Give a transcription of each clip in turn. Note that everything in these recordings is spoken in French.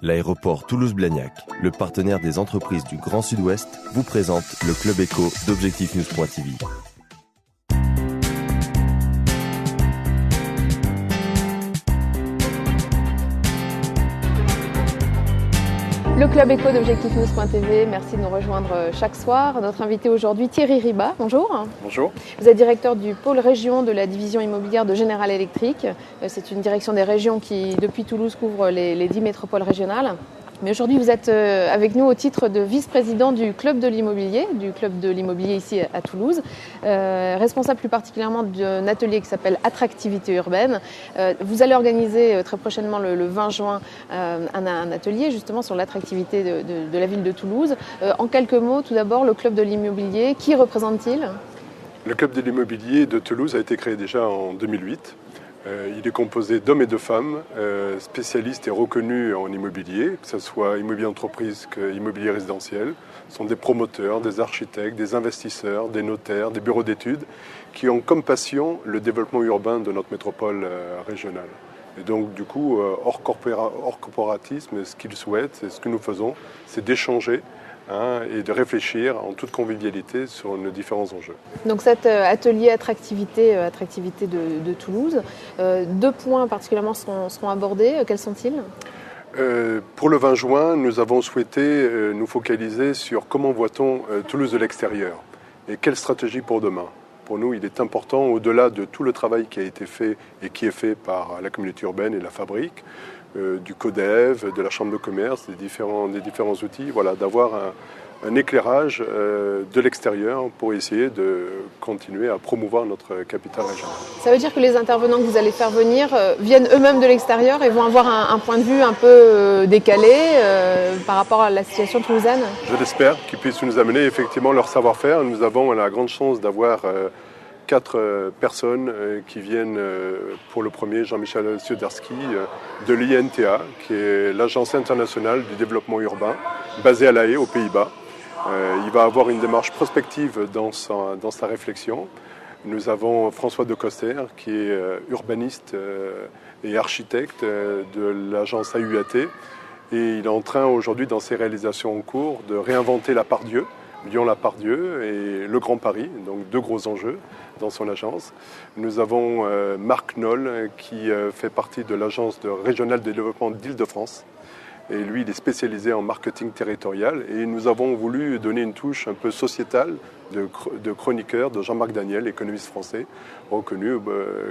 L'aéroport Toulouse-Blagnac, le partenaire des entreprises du Grand Sud-Ouest, vous présente le Club Éco d'Objectif-News.tv. Le Club Éco d'Objectif-News.tv, merci de nous rejoindre chaque soir. Notre invité aujourd'hui, Thierry Ribat, bonjour. Bonjour. Vous êtes directeur du pôle région de la division immobilière de General Electric. C'est une direction des régions qui, depuis Toulouse, couvre les 10 métropoles régionales. Mais aujourd'hui, vous êtes avec nous au titre de vice-président du club de l'immobilier ici à Toulouse, responsable plus particulièrement d'un atelier qui s'appelle Attractivité urbaine. Vous allez organiser très prochainement le 20 juin un atelier justement sur l'attractivité de la ville de Toulouse. En quelques mots, tout d'abord, le club de l'immobilier, qui représente-t-il ? Le club de l'immobilier de Toulouse a été créé déjà en 2008. Il est composé d'hommes et de femmes, spécialistes et reconnus en immobilier, que ce soit immobilier entreprise qu'immobilier résidentiel. Ce sont des promoteurs, des architectes, des investisseurs, des notaires, des bureaux d'études, qui ont comme passion le développement urbain de notre métropole régionale. Et donc du coup, hors corporatisme, ce qu'ils souhaitent, et ce que nous faisons, c'est d'échanger et de réfléchir en toute convivialité sur nos différents enjeux. Donc cet atelier attractivité de Toulouse, 2 points particulièrement seront abordés. Quels sont-ils ? Pour le 20 juin, nous avons souhaité nous focaliser sur comment voit-on Toulouse de l'extérieur et quelle stratégie pour demain. Pour nous, il est important, au-delà de tout le travail qui a été fait et qui est fait par la communauté urbaine et la fabrique, du CODEV, de la Chambre de commerce, des différents outils, voilà, d'avoir un éclairage de l'extérieur pour essayer de continuer à promouvoir notre capitale régionale. Ça veut dire que les intervenants que vous allez faire venir viennent eux-mêmes de l'extérieur et vont avoir un point de vue un peu décalé par rapport à la situation toulousaine ? Je l'espère, qu'ils puissent nous amener effectivement leur savoir-faire. Nous avons la grande chance d'avoir 4 personnes qui viennent pour le premier, Jean-Michel Siodarski, de l'INTA, qui est l'Agence internationale du développement urbain, basée à La Haye, aux Pays-Bas. Il va avoir une démarche prospective dans sa réflexion. Nous avons François de Coster, qui est urbaniste et architecte de l'agence AUAT. Et il est en train aujourd'hui, dans ses réalisations en cours, de réinventer la Part-Dieu, Lyon-la-Part-Dieu et le Grand Paris, donc 2 gros enjeux dans son agence. Nous avons Marc Noll, qui fait partie de l'agence régionale de développement d'Île-de-France. Et lui, il est spécialisé en marketing territorial. Et nous avons voulu donner une touche un peu sociétale de chroniqueur de Jean-Marc Daniel, économiste français, reconnu,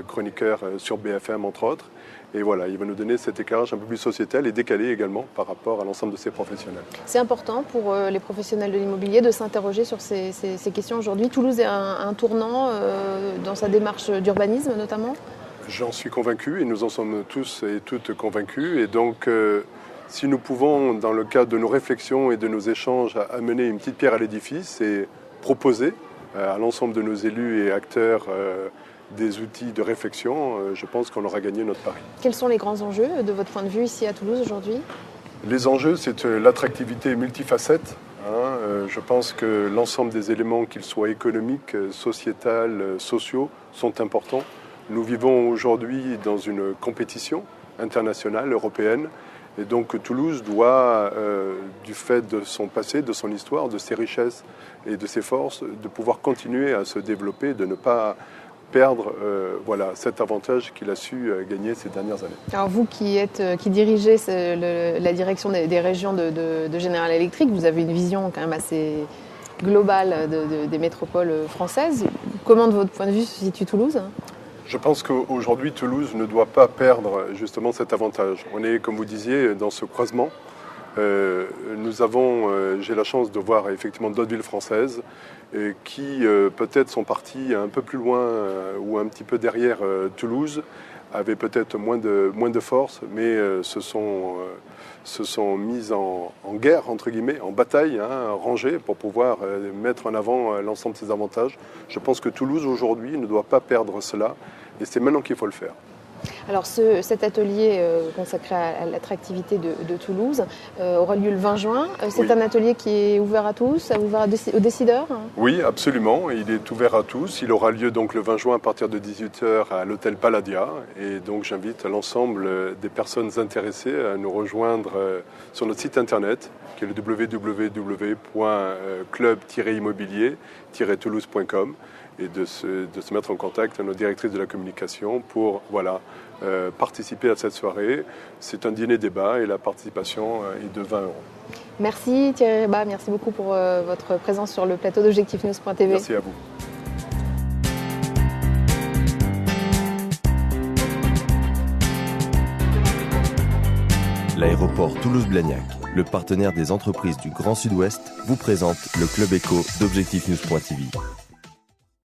chroniqueur sur BFM entre autres. Et voilà, il va nous donner cet éclairage un peu plus sociétal et décalé également par rapport à l'ensemble de ces professionnels. C'est important pour les professionnels de l'immobilier de s'interroger sur ces questions aujourd'hui. Toulouse est un tournant dans sa démarche d'urbanisme notamment ? J'en suis convaincu et nous en sommes tous et toutes convaincus. Et donc, si nous pouvons, dans le cadre de nos réflexions et de nos échanges, amener une petite pierre à l'édifice et proposer à l'ensemble de nos élus et acteurs des outils de réflexion, je pense qu'on aura gagné notre pari. Quels sont les grands enjeux de votre point de vue ici à Toulouse aujourd'hui ? Les enjeux, c'est l'attractivité multifacette. Je pense que l'ensemble des éléments, qu'ils soient économiques, sociétals, sociaux, sont importants. Nous vivons aujourd'hui dans une compétition internationale, européenne. Et donc Toulouse doit, du fait de son passé, de son histoire, de ses richesses et de ses forces, de pouvoir continuer à se développer, de ne pas perdre cet avantage qu'il a su gagner ces dernières années. Alors vous qui dirigez la direction des régions de General Electric, vous avez une vision quand même assez globale des métropoles françaises. Comment, de votre point de vue, se situe Toulouse ? Je pense qu'aujourd'hui, Toulouse ne doit pas perdre justement cet avantage. On est, comme vous disiez, dans ce croisement. J'ai la chance de voir effectivement d'autres villes françaises qui peut-être sont parties un peu plus loin ou un petit peu derrière Toulouse, avaient peut-être moins de force, mais se sont mises en guerre, entre guillemets, en bataille, rangées, pour pouvoir mettre en avant l'ensemble de ces avantages. Je pense que Toulouse, aujourd'hui, ne doit pas perdre cela, et c'est maintenant qu'il faut le faire. Alors cet atelier consacré à l'attractivité de Toulouse aura lieu le 20 juin. C'est un atelier qui est ouvert à tous, ouvert aux décideurs? Oui, absolument. Il est ouvert à tous. Il aura lieu donc le 20 juin à partir de 18h à l'hôtel Palladia. Et donc j'invite l'ensemble des personnes intéressées à nous rejoindre sur notre site internet qui est le www.club-immobilier-toulouse.com et de se mettre en contact avec notre directrice de la communication pour participer à cette soirée. C'est un dîner-débat et la participation est de 20 €. Merci Thierry Rebat, merci beaucoup pour votre présence sur le plateau d'ObjectifNews.tv. Merci à vous. L'aéroport Toulouse-Blagnac, le partenaire des entreprises du Grand Sud-Ouest, vous présente le Club Éco d'ObjectifNews.tv.